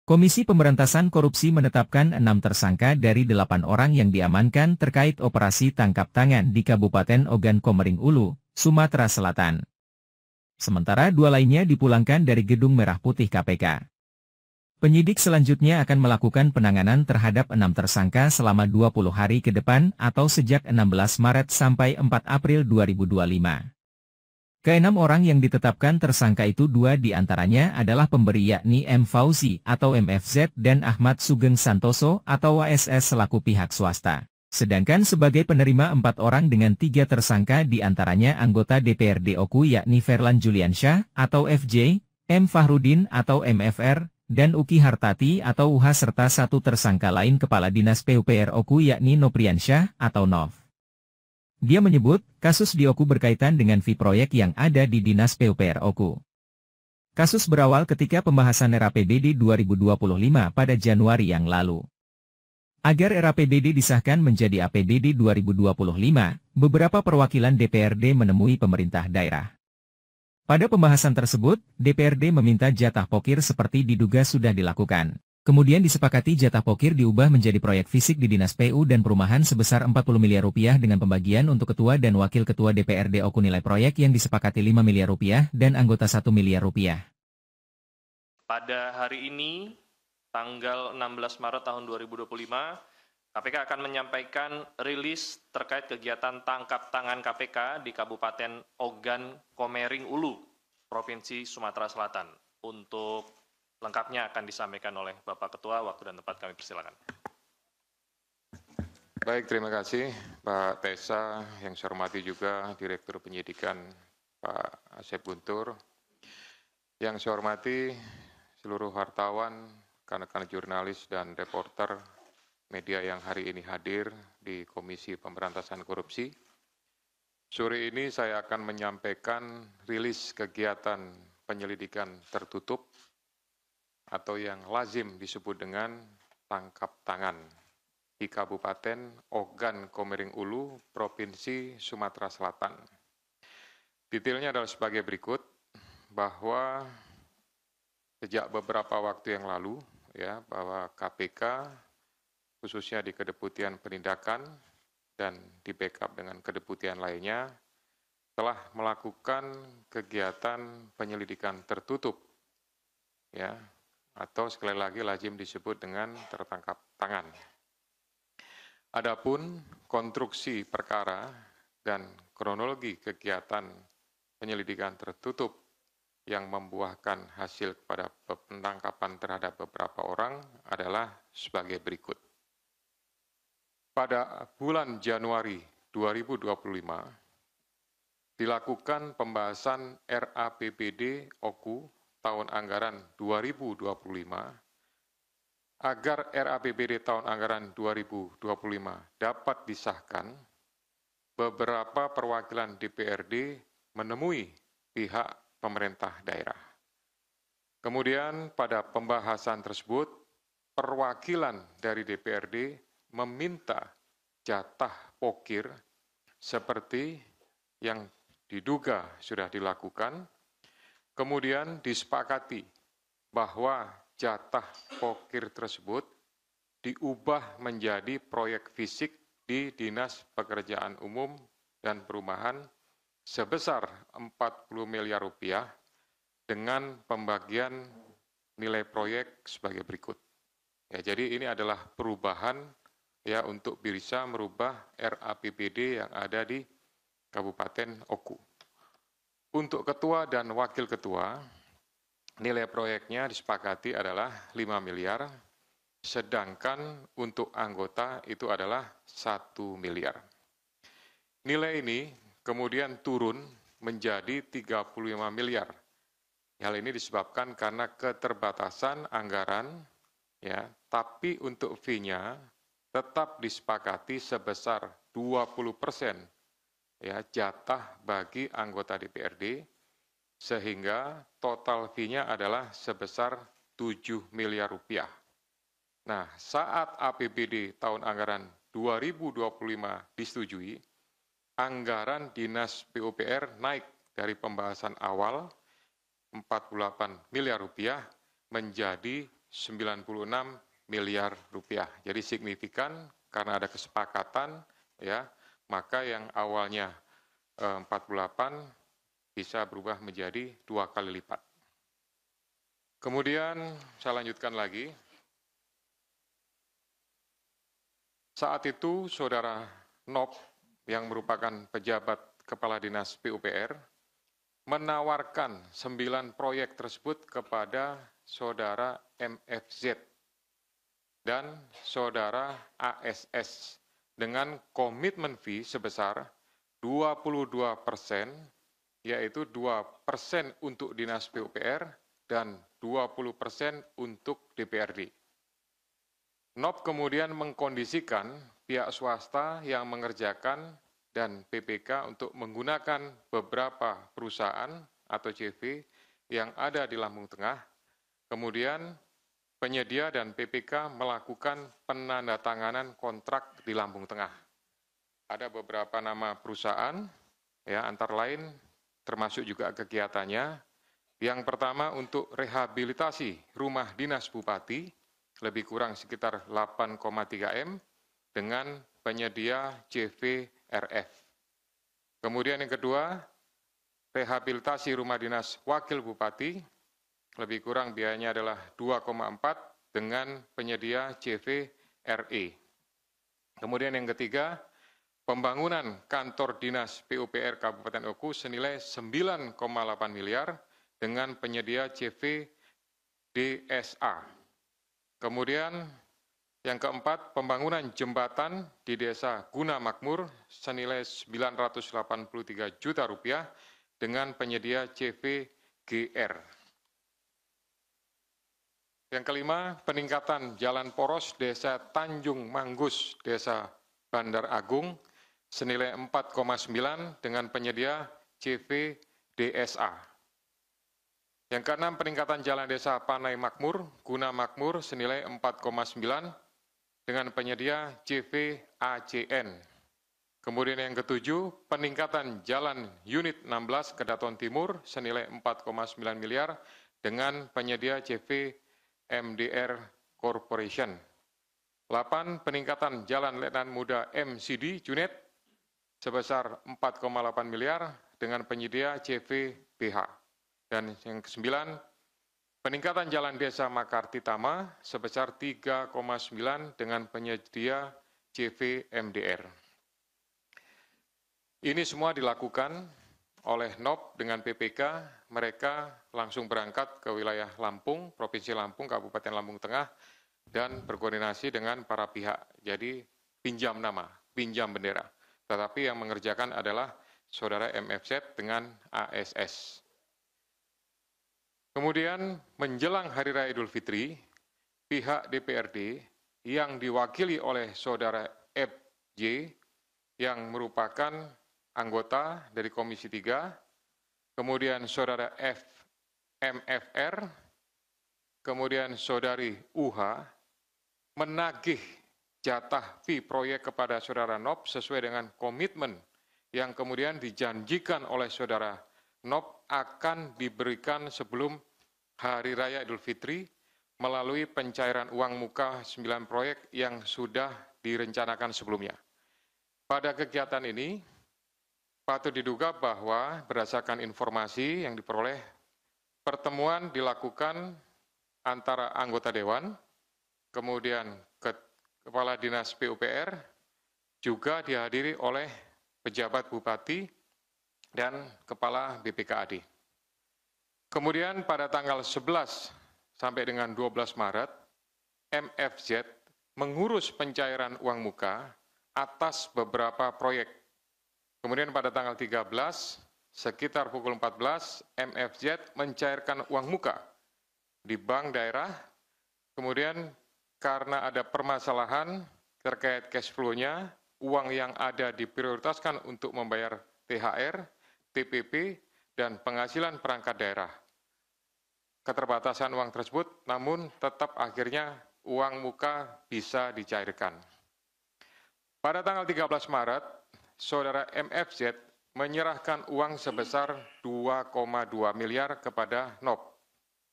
Komisi Pemberantasan Korupsi menetapkan 6 tersangka dari 8 orang yang diamankan terkait operasi tangkap tangan di Kabupaten Ogan Komering Ulu, Sumatera Selatan. Sementara 2 lainnya dipulangkan dari Gedung Merah Putih KPK. Penyidik selanjutnya akan melakukan penanganan terhadap 6 tersangka selama 20 hari ke depan atau sejak 16 Maret sampai 4 April 2025. Keenam orang yang ditetapkan tersangka itu 2 diantaranya adalah pemberi yakni M. Fauzi atau MFZ dan Ahmad Sugeng Santoso atau ASS selaku pihak swasta. Sedangkan sebagai penerima 4 orang dengan 3 tersangka diantaranya anggota DPRD Oku yakni Ferlan Juliansyah atau FJ, M. Fahrudin atau MFR, dan Uki Hartati atau UH serta 1 tersangka lain Kepala Dinas PUPR Oku yakni Nopriansyah atau Nov. Dia menyebut, kasus di Oku berkaitan dengan fee proyek yang ada di Dinas PUPR Oku. Kasus berawal ketika pembahasan RAPBD 2025 pada Januari yang lalu. Agar RAPBD disahkan menjadi APBD 2025, beberapa perwakilan DPRD menemui pemerintah daerah. Pada pembahasan tersebut, DPRD meminta jatah pokir seperti diduga sudah dilakukan. Kemudian disepakati jatah pokir diubah menjadi proyek fisik di Dinas PU dan Perumahan sebesar Rp40 miliar dengan pembagian untuk ketua dan wakil ketua DPRD Oku nilai proyek yang disepakati Rp5 miliar dan anggota Rp1 miliar. Pada hari ini, tanggal 16 Maret tahun 2025, KPK akan menyampaikan rilis terkait kegiatan tangkap tangan KPK di Kabupaten Ogan Komering Ulu, Provinsi Sumatera Selatan. Untuk lengkapnya akan disampaikan oleh Bapak Ketua, waktu dan tempat kami persilakan. Baik, terima kasih Pak Tesa, yang saya hormati juga Direktur Penyidikan Pak Asep Guntur, yang saya hormati seluruh wartawan, rekan-rekan jurnalis dan reporter media yang hari ini hadir di Komisi Pemberantasan Korupsi. Sore ini saya akan menyampaikan rilis kegiatan penyelidikan tertutup atau yang lazim disebut dengan tangkap tangan di Kabupaten Ogan Komering Ulu, Provinsi Sumatera Selatan. Detailnya adalah sebagai berikut, bahwa sejak beberapa waktu yang lalu, bahwa KPK, khususnya di Kedeputian Penindakan dan di backup dengan kedeputian lainnya, telah melakukan kegiatan penyelidikan tertutup, atau sekali lagi lazim disebut dengan tertangkap tangan. Adapun konstruksi perkara dan kronologi kegiatan penyelidikan tertutup yang membuahkan hasil kepada penangkapan terhadap beberapa orang adalah sebagai berikut. Pada bulan Januari 2025, dilakukan pembahasan RAPBD Oku tahun anggaran 2025, agar RAPBD tahun anggaran 2025 dapat disahkan, beberapa perwakilan DPRD menemui pihak pemerintah daerah. Kemudian pada pembahasan tersebut, perwakilan dari DPRD meminta jatah pokir seperti yang diduga sudah dilakukan. Kemudian disepakati bahwa jatah pokir tersebut diubah menjadi proyek fisik di Dinas Pekerjaan Umum dan Perumahan sebesar Rp40 miliar dengan pembagian nilai proyek sebagai berikut. Jadi ini adalah perubahan untuk bisa merubah RAPBD yang ada di Kabupaten Oku. Untuk ketua dan wakil ketua, nilai proyeknya disepakati adalah 5 miliar, sedangkan untuk anggota itu adalah 1 miliar. Nilai ini kemudian turun menjadi 35 miliar. Hal ini disebabkan karena keterbatasan anggaran, tapi untuk fee-nya tetap disepakati sebesar 20% jatah bagi anggota DPRD, sehingga total fee-nya adalah sebesar 7 miliar rupiah. Nah, saat APBD tahun anggaran 2025 disetujui, anggaran Dinas PUPR naik dari pembahasan awal 48 miliar rupiah menjadi miliar rupiah. Jadi signifikan karena ada kesepakatan, ya, maka yang awalnya 48 bisa berubah menjadi 2 kali lipat. Kemudian saya lanjutkan lagi. Saat itu Saudara Nop yang merupakan pejabat Kepala Dinas PUPR menawarkan 9 proyek tersebut kepada Saudara MFZ dan Saudara ASS dengan komitmen fee sebesar 22%, yaitu 2% untuk Dinas PUPR dan 20% untuk DPRD. NOP kemudian mengkondisikan pihak swasta yang mengerjakan dan PPK untuk menggunakan beberapa perusahaan atau CV yang ada di Lampung Tengah. Kemudian penyedia dan PPK melakukan penandatanganan kontrak di Lampung Tengah. Ada beberapa nama perusahaan, ya, antara lain termasuk juga kegiatannya. Yang pertama untuk rehabilitasi rumah dinas bupati, lebih kurang sekitar 8,3 M dengan penyedia JVRF. Kemudian yang kedua, rehabilitasi rumah dinas wakil bupati, lebih kurang biayanya adalah 2,4 dengan penyedia JVRE. Kemudian yang ketiga, pembangunan kantor dinas PUPR Kabupaten Oku senilai 9,8 miliar dengan penyedia JVDSA. Kemudian yang keempat, pembangunan jembatan di Desa Guna Makmur senilai 983 juta rupiah dengan penyedia JVGR. Yang kelima, peningkatan jalan poros Desa Tanjung Manggus, Desa Bandar Agung senilai 4,9 dengan penyedia JVDSA. Yang keenam, peningkatan jalan desa Panai Makmur, Guna Makmur senilai 4,9 dengan penyedia JVACN. Kemudian yang ketujuh, peningkatan jalan unit 16 Kedaton Timur senilai 4,9 miliar dengan penyedia JVMDR Corporation. 8, peningkatan jalan Letnan Muda MCD Junet sebesar 4,8 miliar dengan penyedia JVBH. Dan yang ke-9, peningkatan jalan desa Makartitama sebesar 3,9 dengan penyedia JVMDR. Ini semua dilakukan oleh NOP dengan PPK, mereka langsung berangkat ke wilayah Lampung, Provinsi Lampung, Kabupaten Lampung Tengah, dan berkoordinasi dengan para pihak. Jadi pinjam nama, pinjam bendera. Tetapi yang mengerjakan adalah Saudara MFZ dengan ASS. Kemudian menjelang Hari Raya Idul Fitri, pihak DPRD yang diwakili oleh Saudara FJ yang merupakan anggota dari Komisi 3, kemudian Saudara MFR, kemudian Saudari UH menagih jatah fee proyek kepada Saudara NOP sesuai dengan komitmen yang kemudian dijanjikan oleh Saudara NOP akan diberikan sebelum Hari Raya Idul Fitri melalui pencairan uang muka 9 proyek yang sudah direncanakan sebelumnya. Pada kegiatan ini, patut diduga bahwa berdasarkan informasi yang diperoleh, pertemuan dilakukan antara anggota Dewan, kemudian Kepala Dinas PUPR, juga dihadiri oleh pejabat Bupati, dan Kepala BPKAD. Kemudian pada tanggal 11 sampai dengan 12 Maret, MFZ mengurus pencairan uang muka atas beberapa proyek. Kemudian pada tanggal 13, sekitar pukul 14, MFZ mencairkan uang muka di bank daerah. Kemudian karena ada permasalahan terkait cash flow-nya, uang yang ada diprioritaskan untuk membayar THR, TPP, dan penghasilan perangkat daerah. Keterbatasan uang tersebut, namun tetap akhirnya uang muka bisa dicairkan. Pada tanggal 13 Maret, Saudara MFZ menyerahkan uang sebesar 2,2 miliar kepada NOP,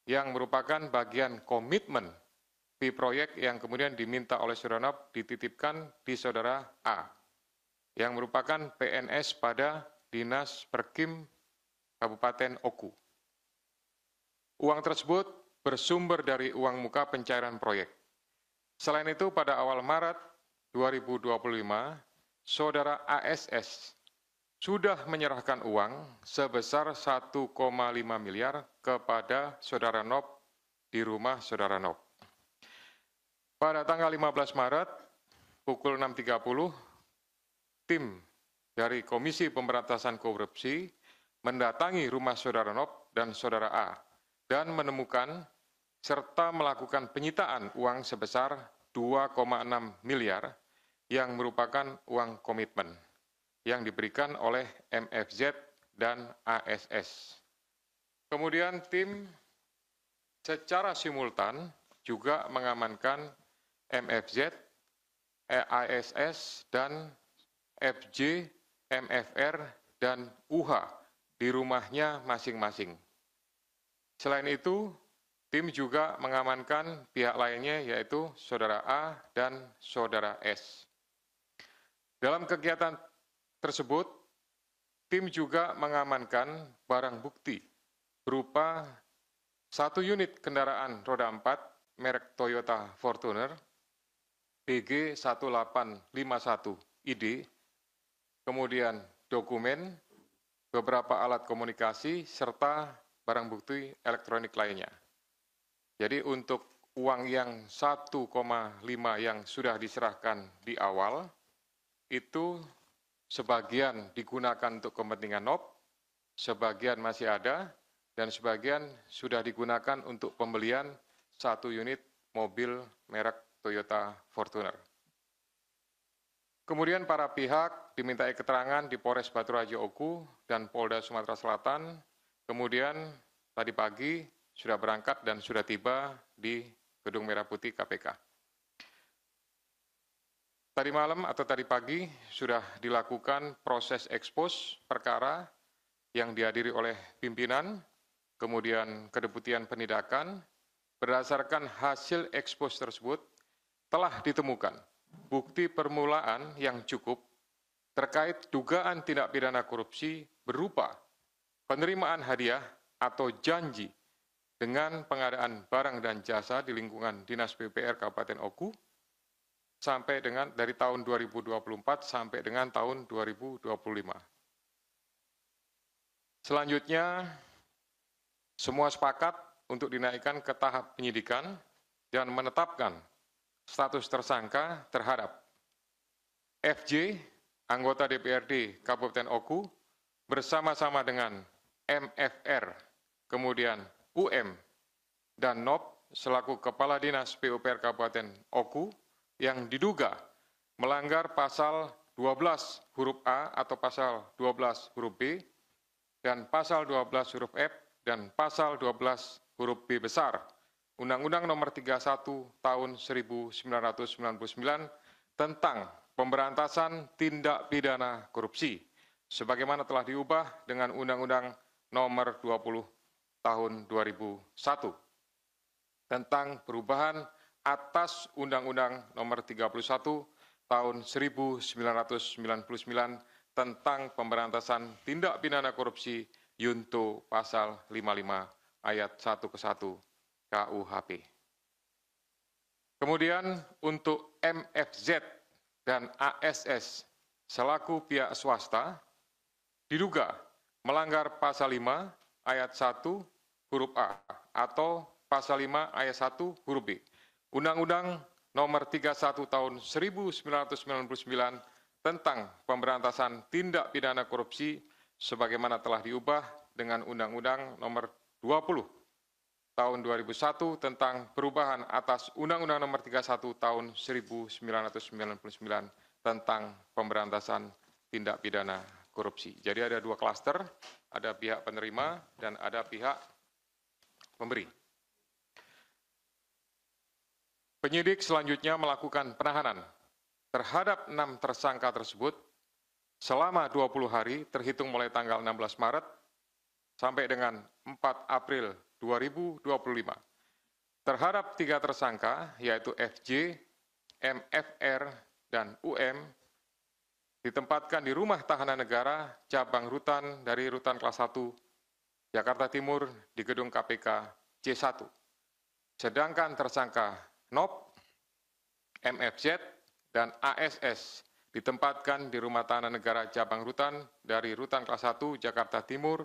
yang merupakan bagian komitmen kopi proyek yang kemudian diminta oleh saudara Nop dititipkan di saudara A, yang merupakan PNS pada Dinas Perkim Kabupaten Oku. Uang tersebut bersumber dari uang muka pencairan proyek. Selain itu, pada awal Maret 2025, saudara ASS sudah menyerahkan uang sebesar 1,5 miliar kepada saudara Nop di rumah saudara Nop. Pada tanggal 15 Maret pukul 6.30, tim dari Komisi Pemberantasan Korupsi mendatangi rumah saudara Nop dan saudara A dan menemukan serta melakukan penyitaan uang sebesar 2,6 miliar yang merupakan uang komitmen yang diberikan oleh MFZ dan ASS. Kemudian tim secara simultan juga mengamankan MFZ, ASS, dan FJ, MFR, dan UH di rumahnya masing-masing. Selain itu, tim juga mengamankan pihak lainnya yaitu saudara A dan saudara S. Dalam kegiatan tersebut, tim juga mengamankan barang bukti berupa 1 unit kendaraan roda 4 merek Toyota Fortuner BG 1851 ID, kemudian dokumen, beberapa alat komunikasi, serta barang bukti elektronik lainnya. Jadi untuk uang yang 1,5 yang sudah diserahkan di awal, itu sebagian digunakan untuk kepentingan Nop, sebagian masih ada, dan sebagian sudah digunakan untuk pembelian 1 unit mobil merek Toyota Fortuner. Kemudian para pihak dimintai keterangan di Polres Batu Raja Oku dan Polda Sumatera Selatan, kemudian tadi pagi sudah berangkat dan sudah tiba di Gedung Merah Putih KPK. Tadi malam atau tadi pagi sudah dilakukan proses ekspos perkara yang dihadiri oleh pimpinan, kemudian Kedeputian Penindakan. Berdasarkan hasil ekspos tersebut, telah ditemukan bukti permulaan yang cukup terkait dugaan tindak pidana korupsi berupa penerimaan hadiah atau janji dengan pengadaan barang dan jasa di lingkungan Dinas PUPR Kabupaten Oku sampai dengan dari tahun 2024 sampai dengan tahun 2025. Selanjutnya, semua sepakat untuk dinaikkan ke tahap penyidikan dan menetapkan status tersangka terhadap FJ, anggota DPRD Kabupaten Oku, bersama-sama dengan MFR, kemudian UM, dan NOP selaku Kepala Dinas PUPR Kabupaten Oku yang diduga melanggar pasal 12 huruf A atau pasal 12 huruf B dan pasal 12 huruf F dan pasal 12 huruf B besar Undang-Undang Nomor 31 Tahun 1999 tentang pemberantasan tindak pidana korupsi sebagaimana telah diubah dengan Undang-Undang Nomor 20 Tahun 2001 tentang perubahan atas Undang-Undang Nomor 31 Tahun 1999 tentang pemberantasan tindak pidana korupsi Yunto Pasal 55 Ayat 1 ke 1 KUHP. Kemudian untuk MFZ dan ASS selaku pihak swasta diduga melanggar Pasal 5 Ayat 1 huruf A atau Pasal 5 Ayat 1 huruf B Undang-Undang Nomor 31 Tahun 1999 tentang pemberantasan tindak pidana korupsi sebagaimana telah diubah dengan Undang-Undang Nomor 20 Tahun 2001 tentang perubahan atas Undang-Undang Nomor 31 Tahun 1999 tentang pemberantasan tindak pidana korupsi. Jadi ada 2 klaster, ada pihak penerima dan ada pihak pemberi. Penyidik selanjutnya melakukan penahanan terhadap 6 tersangka tersebut selama 20 hari terhitung mulai tanggal 16 Maret sampai dengan 4 April 2025 Terhadap 3 tersangka, yaitu FJ, MFR, dan UM, ditempatkan di Rumah Tahanan Negara Cabang Rutan dari Rutan Kelas 1 Jakarta Timur di Gedung KPK C1. Sedangkan tersangka NOP, MFZ, dan ASS ditempatkan di Rumah Tahanan Negara Cabang Rutan dari Rutan Kelas 1 Jakarta Timur,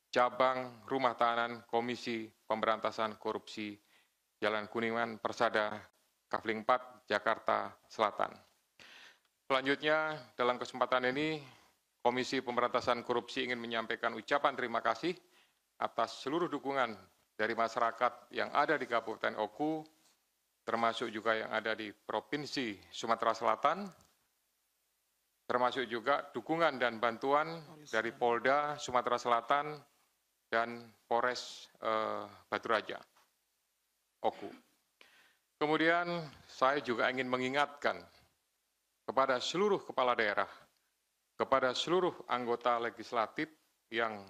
Cabang Rumah Tahanan Komisi Pemberantasan Korupsi Jalan Kuningan Persada, Kafling 4, Jakarta Selatan. Selanjutnya, dalam kesempatan ini, Komisi Pemberantasan Korupsi ingin menyampaikan ucapan terima kasih atas seluruh dukungan dari masyarakat yang ada di Kabupaten Oku, termasuk juga yang ada di Provinsi Sumatera Selatan, termasuk juga dukungan dan bantuan dari Polda Sumatera Selatan dan Polres Batu Raja, Oku. Kemudian saya juga ingin mengingatkan kepada seluruh kepala daerah, kepada seluruh anggota legislatif yang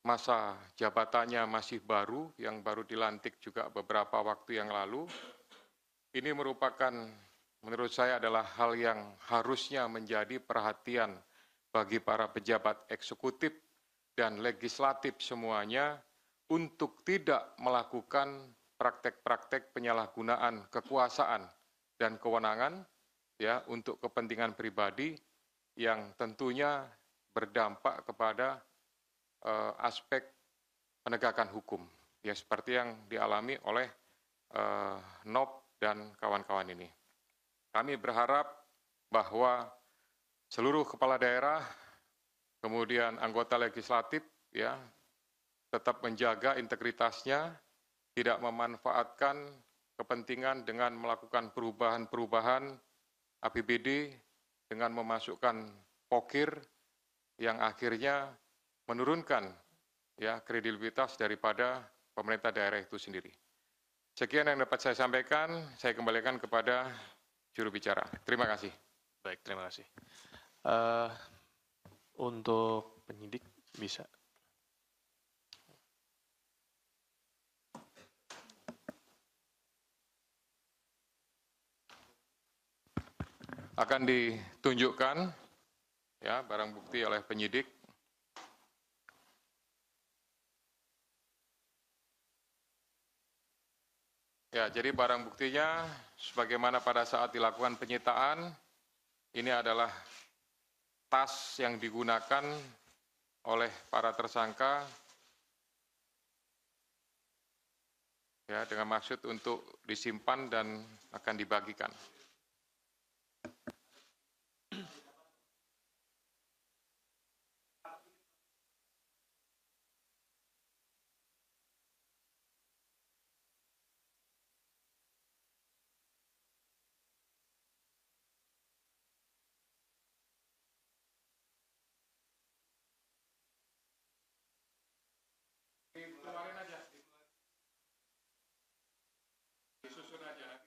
masa jabatannya masih baru, yang baru dilantik juga beberapa waktu yang lalu. Ini merupakan, menurut saya adalah hal yang harusnya menjadi perhatian bagi para pejabat eksekutif dan legislatif semuanya untuk tidak melakukan praktek-praktek penyalahgunaan kekuasaan dan kewenangan ya untuk kepentingan pribadi yang tentunya berdampak kepada aspek penegakan hukum ya seperti yang dialami oleh NOP dan kawan-kawan ini. Kami berharap bahwa seluruh kepala daerah kemudian anggota legislatif ya tetap menjaga integritasnya, tidak memanfaatkan kepentingan dengan melakukan perubahan-perubahan APBD dengan memasukkan pokir yang akhirnya menurunkan ya kredibilitas daripada pemerintah daerah itu sendiri. Sekian yang dapat saya sampaikan, saya kembalikan kepada juru bicara. Terima kasih. Baik, terima kasih. Untuk penyidik bisa. Akan ditunjukkan ya barang bukti oleh penyidik. Ya, jadi barang buktinya sebagaimana pada saat dilakukan penyitaan ini adalah tas yang digunakan oleh para tersangka ya dengan maksud untuk disimpan dan akan dibagikan. Dikeluarin aja. Disusun aja.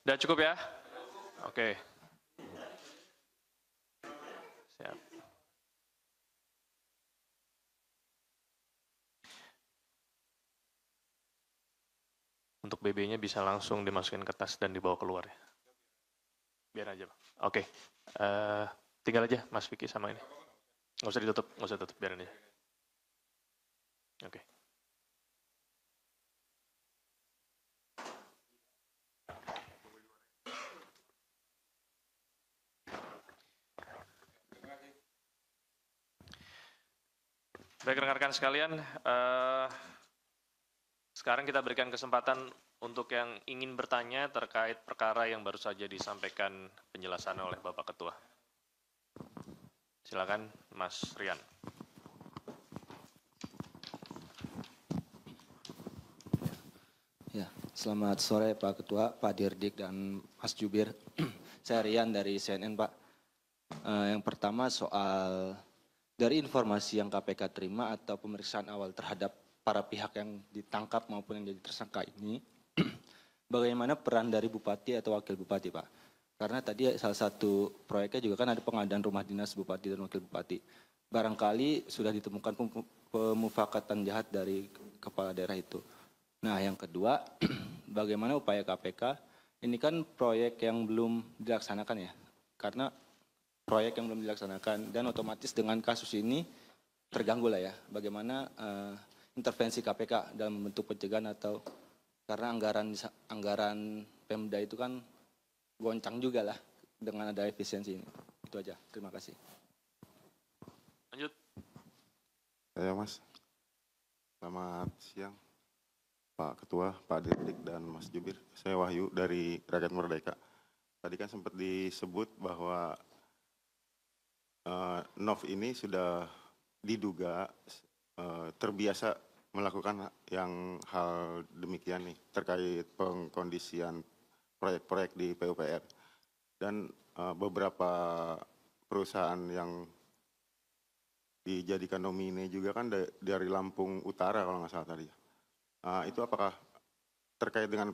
Sudah cukup ya? Oke. Siap. Untuk BB-nya bisa langsung dimasukin ke tas dan dibawa keluar ya. Biar aja, Pak. Oke. Tinggal aja Mas Vicky sama ini. Nggak usah tutup, biarin aja. Oke. Baik rekan-rekan sekalian, sekarang kita berikan kesempatan untuk yang ingin bertanya terkait perkara yang baru saja disampaikan penjelasan oleh Bapak Ketua. Silakan Mas Rian. Ya, selamat sore Pak Ketua, Pak Dirdik dan Mas Jubir. Saya Rian dari CNN, Pak. Yang pertama soal dari informasi yang KPK terima atau pemeriksaan awal terhadap para pihak yang ditangkap maupun yang jadi tersangka ini, bagaimana peran dari Bupati atau Wakil Bupati, Pak? Karena tadi salah satu proyeknya juga kan ada pengadaan rumah dinas Bupati dan Wakil Bupati. Barangkali sudah ditemukan pemufakatan jahat dari kepala daerah itu. Nah, yang kedua, bagaimana upaya KPK? Ini kan proyek yang belum dilaksanakan ya, karena proyek yang belum dilaksanakan dan otomatis dengan kasus ini terganggu lah ya. Bagaimana intervensi KPK dalam bentuk pencegahan atau karena anggaran Pemda itu kan goncang juga lah dengan ada efisiensi ini. Itu aja. Terima kasih. Lanjut. Saya Mas. Selamat siang. Pak Ketua, Pak Dirdik, dan Mas Jubir. Saya Wahyu dari Rakyat Merdeka. Tadi kan sempat disebut bahwa NOV ini sudah diduga terbiasa melakukan hal demikian nih terkait pengkondisian proyek-proyek di PUPR. Dan beberapa perusahaan yang dijadikan nomine juga kan dari Lampung Utara kalau nggak salah tadi. Itu apakah terkait dengan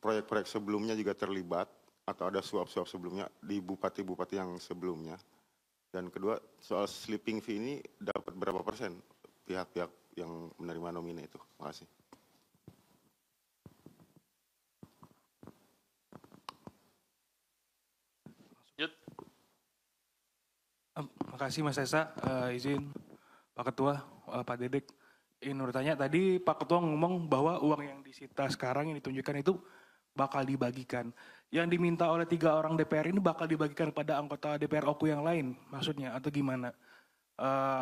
proyek-proyek sebelumnya juga terlibat atau ada suap-suap sebelumnya di bupati-bupati yang sebelumnya? Dan kedua, soal sleeping fee ini dapat berapa persen pihak-pihak yang menerima nomine itu? Terima kasih. Lanjut. Makasih Mas Esa, izin Pak Ketua, Pak Dedek. Nur tanya tadi Pak Ketua ngomong bahwa uang yang disita sekarang yang ditunjukkan itu bakal dibagikan. Yang diminta oleh 3 orang DPR ini bakal dibagikan kepada anggota DPR OKU yang lain maksudnya atau gimana?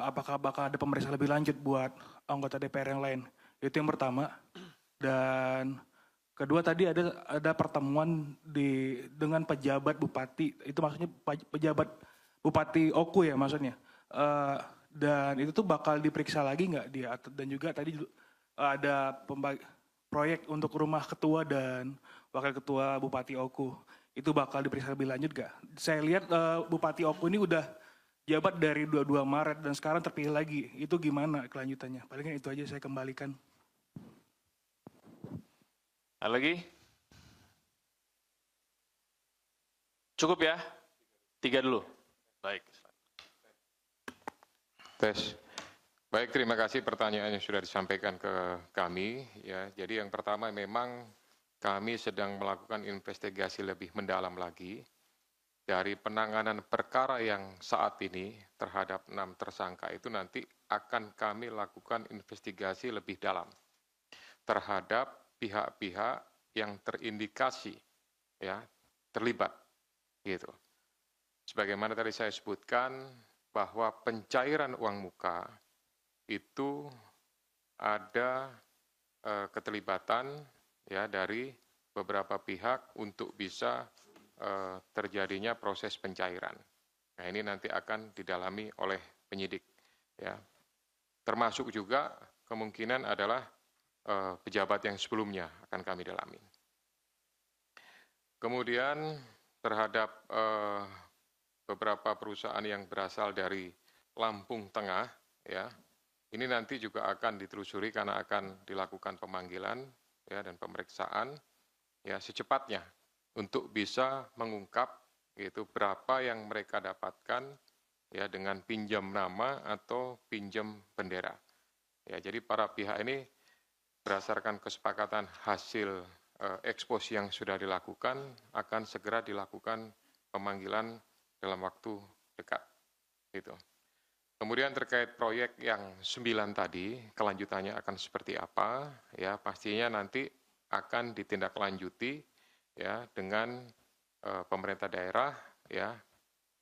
Apakah bakal ada pemeriksaan lebih lanjut buat anggota DPR yang lain? Itu yang pertama. Dan kedua tadi ada pertemuan dengan pejabat bupati, itu maksudnya pejabat bupati OKU ya maksudnya. Dan itu tuh bakal diperiksa lagi nggak dia? Dan juga tadi ada proyek untuk rumah ketua dan wakil ketua Bupati OKU. Itu bakal diperiksa lebih lanjut nggak? Saya lihat Bupati OKU ini udah jabat dari 22 Maret dan sekarang terpilih lagi. Itu gimana kelanjutannya? Palingan itu aja saya kembalikan. Ada lagi? Cukup ya? 3 dulu. Baik. Tes. Baik, terima kasih pertanyaan yang sudah disampaikan ke kami. Ya, jadi yang pertama memang kami sedang melakukan investigasi lebih mendalam lagi dari penanganan perkara yang saat ini terhadap 6 tersangka itu nanti akan kami lakukan investigasi lebih dalam terhadap pihak-pihak yang terindikasi ya terlibat gitu. Sebagaimana tadi saya sebutkan bahwa pencairan uang muka itu ada keterlibatan ya dari beberapa pihak untuk bisa terjadinya proses pencairan. Nah, ini nanti akan didalami oleh penyidik ya. Termasuk juga kemungkinan adalah pejabat yang sebelumnya akan kami dalami. Kemudian terhadap beberapa perusahaan yang berasal dari Lampung Tengah ya. Ini nanti juga akan ditelusuri karena akan dilakukan pemanggilan ya dan pemeriksaan ya secepatnya untuk bisa mengungkap yaitu berapa yang mereka dapatkan ya dengan pinjam nama atau pinjam bendera. Ya, jadi para pihak ini berdasarkan kesepakatan hasil ekspos yang sudah dilakukan akan segera dilakukan pemanggilan dalam waktu dekat. Gitu. Kemudian terkait proyek yang 9 tadi, kelanjutannya akan seperti apa? Ya, pastinya nanti akan ditindaklanjuti ya dengan pemerintah daerah ya.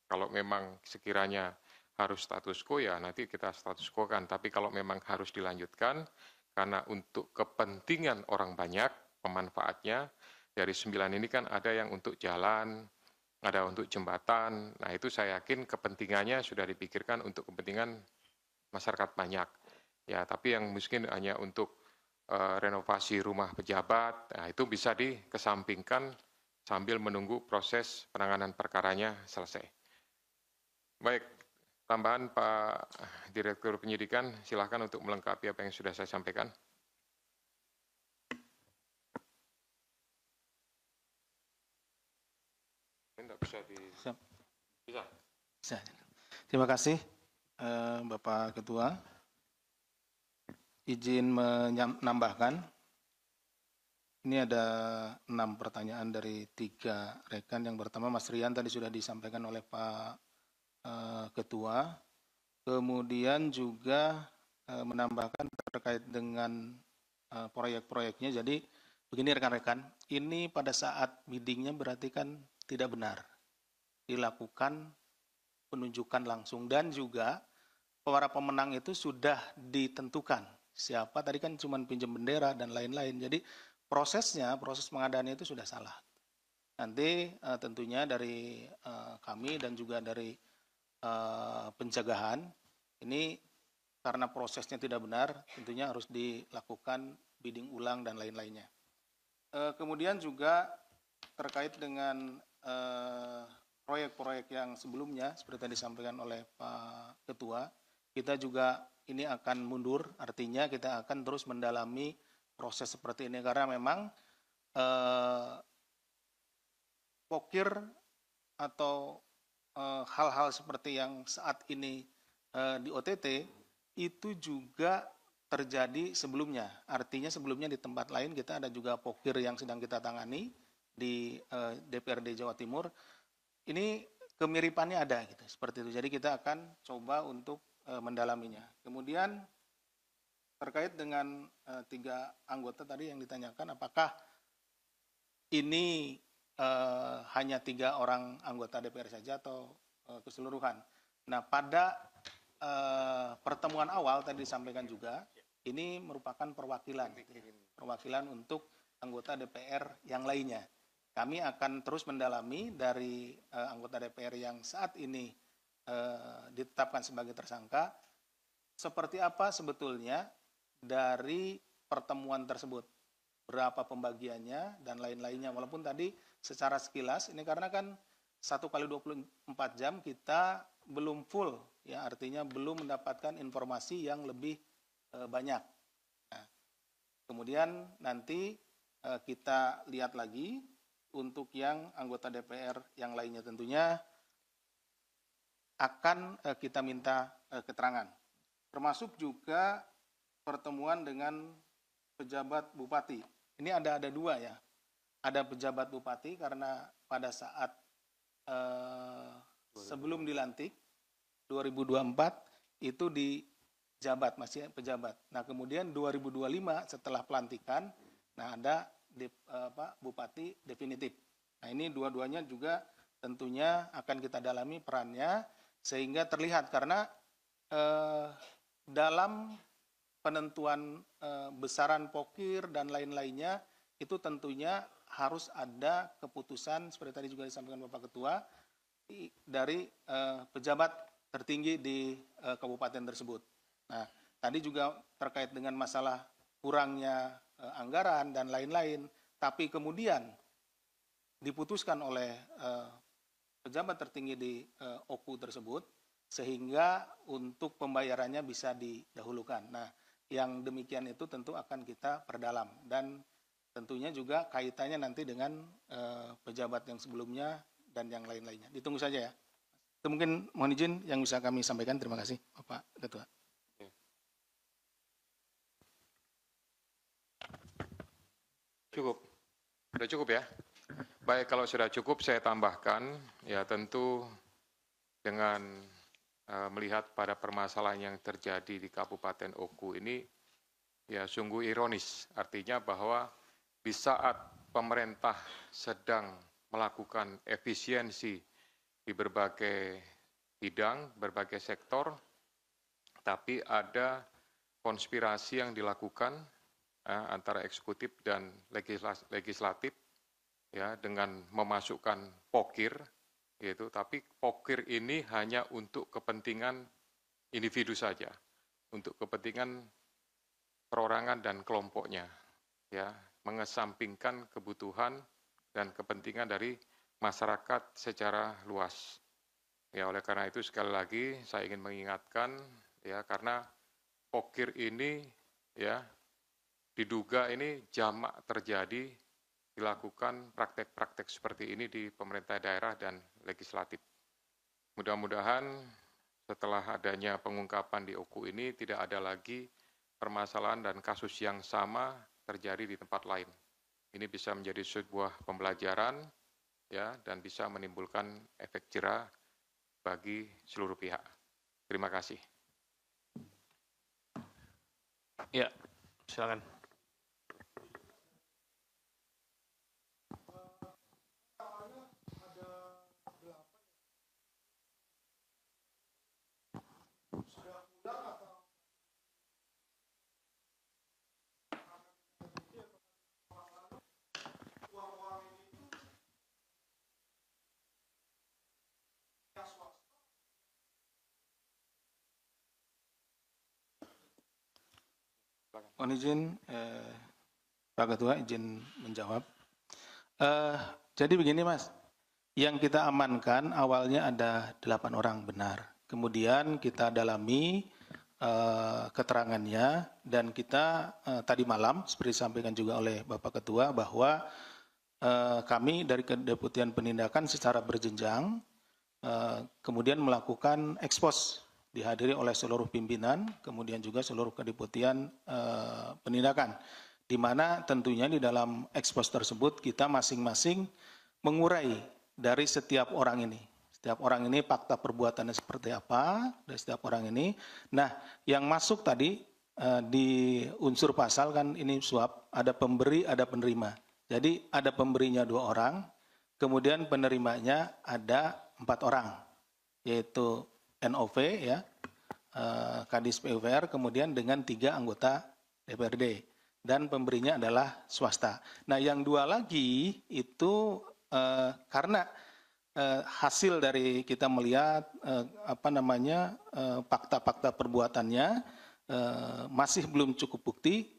Kalau memang sekiranya harus status quo ya nanti kita status quo kan. Tapi kalau memang harus dilanjutkan karena untuk kepentingan orang banyak pemanfaatnya dari 9 ini kan ada yang untuk jalan, ada untuk jembatan. Nah, itu saya yakin kepentingannya sudah dipikirkan untuk kepentingan masyarakat banyak. Ya, tapi yang mungkin hanya untuk renovasi rumah pejabat, nah itu bisa dikesampingkan sambil menunggu proses penanganan perkaranya selesai. Baik, tambahan Pak Direktur Penyidikan, silakan untuk melengkapi apa yang sudah saya sampaikan. Bisa di... Bisa. Terima kasih Bapak Ketua. Izin menambahkan, ini ada 6 pertanyaan dari 3 rekan. Yang pertama Mas Rian tadi sudah disampaikan oleh Pak Ketua. Kemudian juga menambahkan terkait dengan proyek-proyeknya. Jadi begini rekan-rekan, ini pada saat biddingnya berarti kan tidak benar. Dilakukan penunjukan langsung dan juga para pemenang itu sudah ditentukan. Siapa tadi kan cuma pinjam bendera dan lain-lain. Jadi proses pengadaannya itu sudah salah. Nanti tentunya dari kami dan juga dari pencegahan ini karena prosesnya tidak benar tentunya harus dilakukan bidding ulang dan lain-lainnya. Kemudian juga terkait dengan proyek-proyek yang sebelumnya seperti yang disampaikan oleh Pak Ketua, kita juga ini akan mundur, artinya kita akan terus mendalami proses seperti ini karena memang pokir atau hal-hal seperti yang saat ini di OTT itu juga terjadi sebelumnya. Artinya sebelumnya di tempat lain kita ada juga pokir yang sedang kita tangani di DPRD Jawa Timur. Ini kemiripannya ada gitu, seperti itu. Jadi kita akan coba untuk mendalaminya. Kemudian terkait dengan 3 anggota tadi yang ditanyakan, apakah ini hanya 3 orang anggota DPR saja atau keseluruhan? Nah, pada pertemuan awal tadi disampaikan juga, ini merupakan perwakilan untuk anggota DPR yang lainnya. Kami akan terus mendalami dari anggota DPR yang saat ini ditetapkan sebagai tersangka, seperti apa sebetulnya dari pertemuan tersebut, berapa pembagiannya dan lain-lainnya. Walaupun tadi secara sekilas ini karena kan 1 kali 24 jam kita belum full, ya artinya belum mendapatkan informasi yang lebih banyak. Nah, kemudian nanti kita lihat lagi untuk yang anggota DPR yang lainnya tentunya akan kita minta keterangan. Termasuk juga pertemuan dengan pejabat bupati. Ini ada 2 ya. Ada pejabat bupati karena pada saat sebelum dilantik 2024 itu dijabat, masih pejabat. Nah kemudian 2025 setelah pelantikan, nah ada bupati definitif. Nah ini dua-duanya juga tentunya akan kita dalami perannya sehingga terlihat karena dalam penentuan besaran pokir dan lain-lainnya itu tentunya harus ada keputusan seperti tadi juga disampaikan Bapak Ketua dari pejabat tertinggi di kabupaten tersebut. Nah tadi juga terkait dengan masalah kurangnya anggaran dan lain-lain, tapi kemudian diputuskan oleh pejabat tertinggi di OKU tersebut sehingga untuk pembayarannya bisa didahulukan. Nah, yang demikian itu tentu akan kita perdalam dan tentunya juga kaitannya nanti dengan pejabat yang sebelumnya dan yang lain-lainnya. Ditunggu saja ya. Itu mungkin mohon izin yang bisa kami sampaikan. Terima kasih Bapak Ketua. Cukup. Sudah cukup ya? Baik, kalau sudah cukup saya tambahkan, ya tentu dengan melihat pada permasalahan yang terjadi di Kabupaten Oku ini, ya sungguh ironis. Artinya bahwa di saat pemerintah sedang melakukan efisiensi di berbagai bidang, berbagai sektor, tapi ada konspirasi yang dilakukan antara eksekutif dan legislatif, ya dengan memasukkan pokir, yaitu tapi pokir ini hanya untuk kepentingan individu saja, untuk kepentingan perorangan dan kelompoknya, ya mengesampingkan kebutuhan dan kepentingan dari masyarakat secara luas. Ya oleh karena itu sekali lagi saya ingin mengingatkan, ya karena pokir ini, ya diduga ini jamak terjadi, dilakukan praktek-praktek seperti ini di pemerintah daerah dan legislatif. Mudah-mudahan setelah adanya pengungkapan di Oku ini tidak ada lagi permasalahan dan kasus yang sama terjadi di tempat lain. Ini bisa menjadi sebuah pembelajaran, ya, dan bisa menimbulkan efek jera bagi seluruh pihak. Terima kasih. Ya, silakan. Mohon izin Pak Ketua izin menjawab. Jadi begini Mas, yang kita amankan awalnya ada 8 orang benar. Kemudian kita dalami keterangannya dan kita tadi malam seperti disampaikan juga oleh Bapak Ketua bahwa kami dari Kedeputian Penindakan secara berjenjang kemudian melakukan ekspos, dihadiri oleh seluruh pimpinan, kemudian juga seluruh Kedeputian Penindakan, di mana tentunya di dalam ekspos tersebut kita masing-masing mengurai dari setiap orang ini. Setiap orang ini fakta perbuatannya seperti apa, dari setiap orang ini. Nah, yang masuk tadi di unsur pasal kan ini suap, ada pemberi, ada penerima. Jadi ada pemberinya 2 orang, kemudian penerimanya ada 4 orang, yaitu NOV, ya, Kadis PUPR, kemudian dengan 3 anggota DPRD, dan pemberinya adalah swasta. Nah, yang 2 lagi itu karena hasil dari kita melihat fakta-fakta perbuatannya masih belum cukup bukti,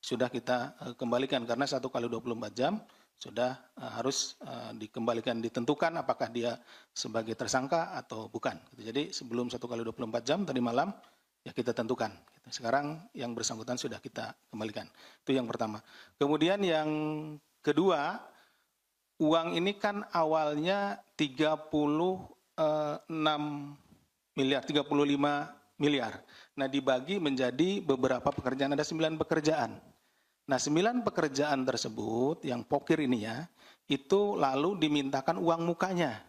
sudah kita kembalikan karena 1 kali 24 jam sudah harus dikembalikan, ditentukan apakah dia sebagai tersangka atau bukan. Jadi sebelum 1 kali 24 jam tadi malam ya kita tentukan. Sekarang yang bersangkutan sudah kita kembalikan. Itu yang pertama. Kemudian yang kedua, uang ini kan awalnya 35 miliar. Nah, dibagi menjadi beberapa pekerjaan, ada 9 pekerjaan. Nah, 9 pekerjaan tersebut yang pokir ini ya, itu lalu dimintakan uang mukanya.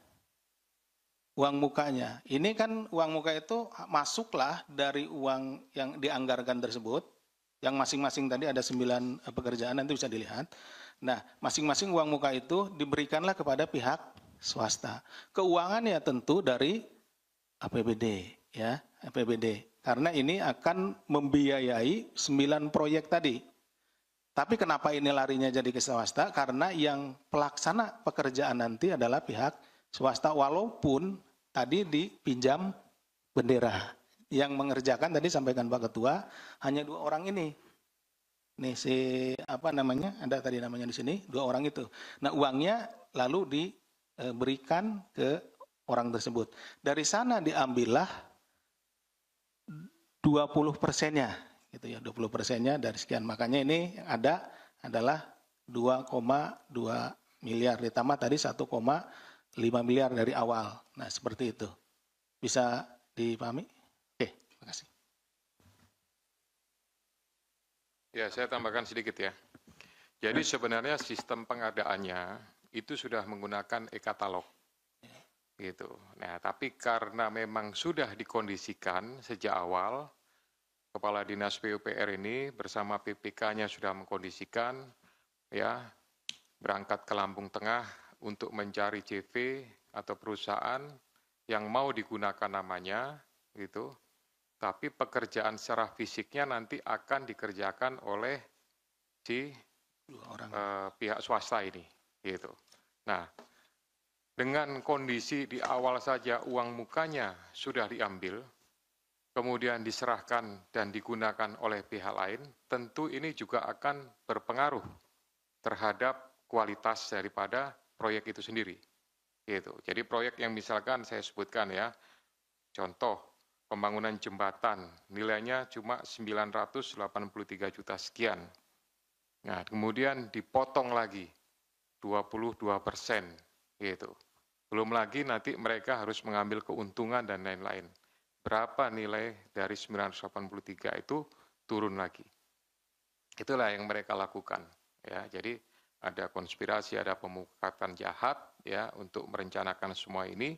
Uang mukanya. Ini kan uang muka itu masuklah dari uang yang dianggarkan tersebut, yang masing-masing tadi ada 9 pekerjaan, nanti bisa dilihat. Nah, masing-masing uang muka itu diberikanlah kepada pihak swasta. Keuangan ya tentu dari APBD, ya, APBD. Karena ini akan membiayai 9 proyek tadi. Tapi kenapa ini larinya jadi ke swasta? Karena yang pelaksana pekerjaan nanti adalah pihak swasta, walaupun tadi dipinjam bendera. Yang mengerjakan tadi sampaikan Pak Ketua hanya 2 orang ini. Nih si ada tadi namanya di sini 2 orang itu. Nah, uangnya lalu diberikan ke orang tersebut. Dari sana diambillah 20%-nya. Gitu ya, 20%-nya dari sekian. Makanya ini yang ada adalah 2,2 miliar. Ditambah tadi 1,5 miliar dari awal. Nah, seperti itu. Bisa dipahami? Oke, terima kasih. Ya, saya tambahkan sedikit ya. Jadi sebenarnya sistem pengadaannya itu sudah menggunakan e-katalog. Gitu. Nah, tapi karena memang sudah dikondisikan sejak awal, Kepala Dinas PUPR ini bersama PPK-nya sudah mengkondisikan, ya, berangkat ke Lampung Tengah untuk mencari CV atau perusahaan yang mau digunakan namanya, gitu. Tapi pekerjaan secara fisiknya nanti akan dikerjakan oleh si pihak swasta ini, gitu. Nah, dengan kondisi di awal saja uang mukanya sudah diambil, kemudian diserahkan dan digunakan oleh pihak lain, tentu ini juga akan berpengaruh terhadap kualitas daripada proyek itu sendiri. Gitu. Jadi proyek yang misalkan saya sebutkan ya, contoh pembangunan jembatan, nilainya cuma 983 juta sekian. Nah, kemudian dipotong lagi 22%, gitu. Belum lagi nanti mereka harus mengambil keuntungan dan lain-lain. Berapa nilai dari 983 itu turun lagi. Itulah yang mereka lakukan. Ya, jadi ada konspirasi, ada pemufakatan jahat ya untuk merencanakan semua ini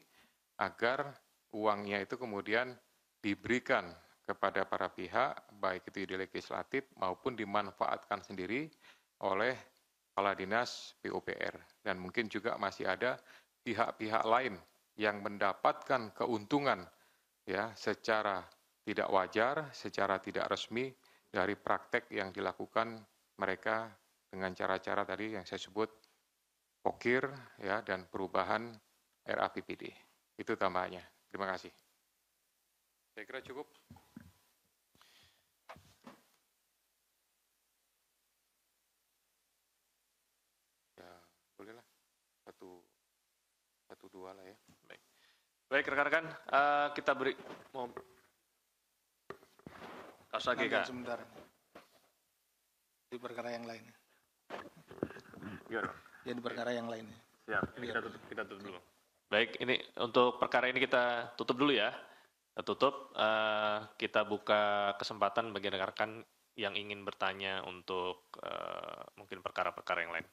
agar uangnya itu kemudian diberikan kepada para pihak, baik itu di legislatif maupun dimanfaatkan sendiri oleh Kepala Dinas PUPR. Dan mungkin juga masih ada pihak-pihak lain yang mendapatkan keuntungan ya secara tidak wajar, secara tidak resmi dari praktek yang dilakukan mereka dengan cara-cara tadi yang saya sebut pokir ya dan perubahan RAPBD. Itu tambahannya. Terima kasih. Saya kira cukup. Ya, bolehlah. Satu dua lah ya. Baik rekan-rekan, kita beri mau kasus AGK. Sebentar. Di perkara yang lain. Ya di perkara yang lain. Siap, ini kita tutup dulu. Baik, ini untuk perkara ini kita tutup dulu ya. Kita tutup, kita buka kesempatan bagi rekan-rekan yang ingin bertanya untuk mungkin perkara-perkara yang lain.